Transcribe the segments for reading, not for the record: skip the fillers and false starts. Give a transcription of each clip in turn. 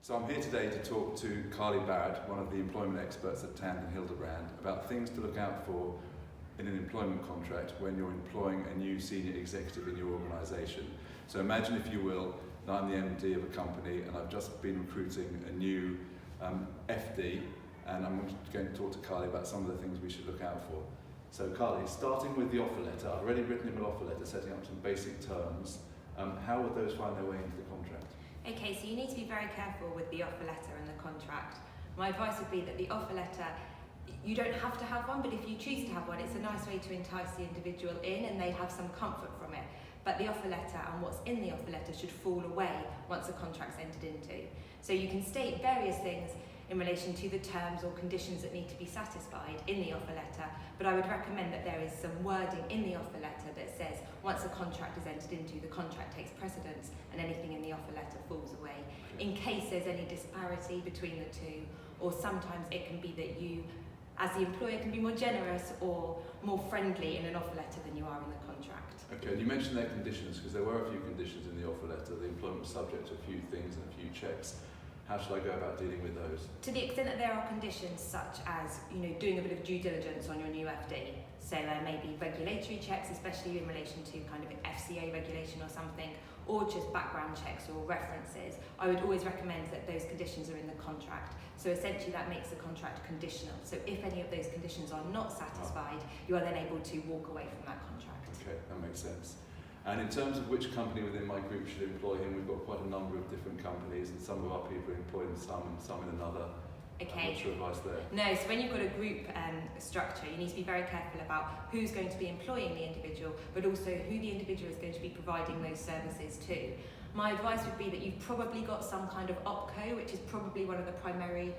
So I'm here today to talk to Carly Barrett, one of the employment experts at TandonHildebrand, about things to look out for in an employment contract when you're employing a new senior executive in your organisation. So imagine, if you will, that I'm the MD of a company and I've just been recruiting a new FD, and I'm going to talk to Carly about some of the things we should look out for. So Carly, starting with the offer letter, I've already written him an offer letter setting up some basic terms. How would those find their way into the contract? Okay, so you need to be very careful with the offer letter and the contract. My advice would be that the offer letter, you don't have to have one, but if you choose to have one, it's a nice way to entice the individual in and they have some comfort from it. But the offer letter and what's in the offer letter should fall away once the contract's entered into. So you can state various things in relation to the terms or conditions that need to be satisfied in the offer letter, but I would recommend that there is some wording in the offer letter that says once a contract is entered into, the contract takes precedence and anything in the offer letter falls away. In case there's any disparity between the two, or sometimes it can be that you, as the employer, can be more generous or more friendly in an offer letter than you are in the contract. Okay, and you mentioned their conditions, because there were a few conditions in the offer letter. The employment was subject to a few things and a few checks. How should I go about dealing with those? To the extent that there are conditions such as, doing a bit of due diligence on your new FD. So there may be regulatory checks, especially in relation to kind of FCA regulation or something, or just background checks or references. I would always recommend that those conditions are in the contract. So essentially that makes the contract conditional. So if any of those conditions are not satisfied, you are then able to walk away from that contract. Okay, that makes sense. And in terms of which company within my group should employ him, we've got quite a number of different companies, and some of our people are employed in some and some in another. Okay. What's your advice there? No, so when you've got a group structure, you need to be very careful about who's going to be employing the individual, but also who the individual is going to be providing those services to. My advice would be that you've probably got some kind of OpCo, which is probably one of the primary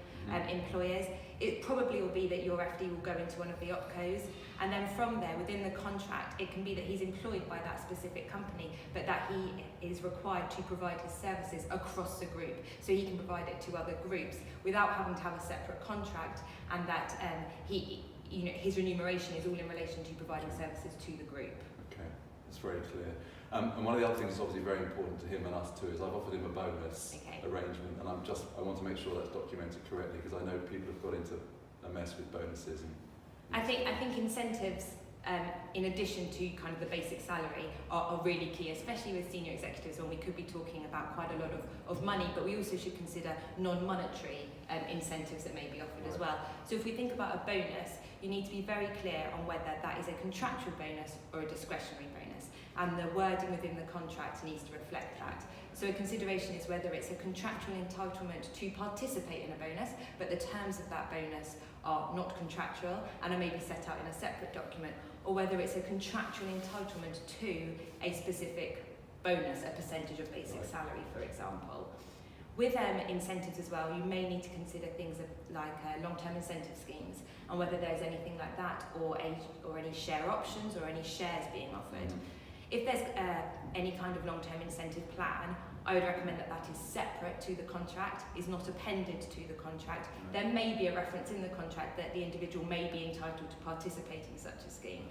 employers. It probably will be that your FD will go into one of the OpCos, and then from there, within the contract, it can be that he's employed by that specific company, but that he is required to provide his services across the group, so he can provide it to other groups without having to have a separate contract, and that his remuneration is all in relation to providing services to the group. Okay, that's very clear. And one of the other things that's obviously very important to him and us too is I've offered him a bonus arrangement, and I want to make sure that's documented correctly, because I know people have got into a mess with bonuses. I think incentives, in addition to kind of the basic salary, are really key, especially with senior executives when we could be talking about quite a lot of money, but we also should consider non-monetary incentives that may be offered as well. So if we think about a bonus, you need to be very clear on whether that is a contractual bonus or a discretionary bonus, and the wording within the contract needs to reflect that. So a consideration is whether it's a contractual entitlement to participate in a bonus, but the terms of that bonus are not contractual and are maybe set out in a separate document, or whether it's a contractual entitlement to a specific bonus, a percentage of basic salary, for example. With incentives as well, you may need to consider things like long-term incentive schemes, and whether there's anything like that, or any share options or any shares being offered. If there's any kind of long-term incentive plan, I would recommend that that is separate to the contract, is not appended to the contract. There may be a reference in the contract that the individual may be entitled to participate in such a scheme.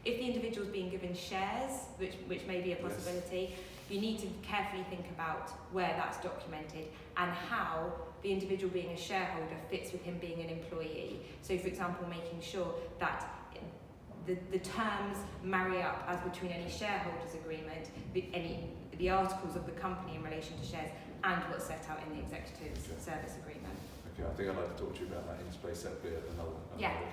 If the individual is being given shares, which may be a possibility, you need to carefully think about where that's documented and how the individual being a shareholder fits with him being an employee. So, for example, making sure that the terms marry up as between any shareholders agreement, the articles of the company in relation to shares, and what's set out in the executive's service agreement. Okay, I think I'd like to talk to you about that in space separately at another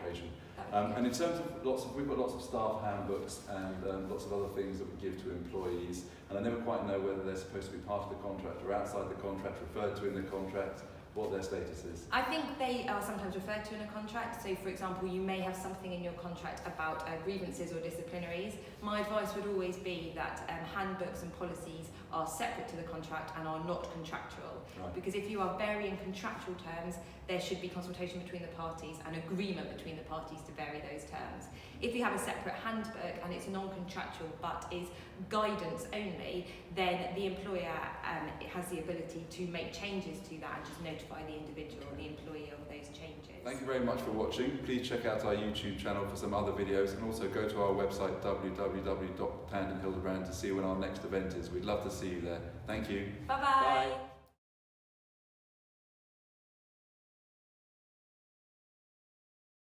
occasion. And in terms of we've got lots of staff handbooks and lots of other things that we give to employees, and I never quite know whether they're supposed to be part of the contract or outside the contract, referred to in the contract, what their status is. I think they are sometimes referred to in a contract. So, for example, you may have something in your contract about grievances or disciplinaries. My advice would always be that handbooks and policies are separate to the contract and are not contractual. Because if you are varying contractual terms, there should be consultation between the parties and agreement between the parties to vary those terms. If you have a separate handbook and it's non-contractual but is guidance only, then the employer has the ability to make changes to that and just notify the individual or the employee of those changes. Thank you very much for watching. Please check out our YouTube channel for some other videos, and also go to our website www.TandonHildebrand to see when our next event is. We'd love to see you there. Thank you. Bye-bye. Bye.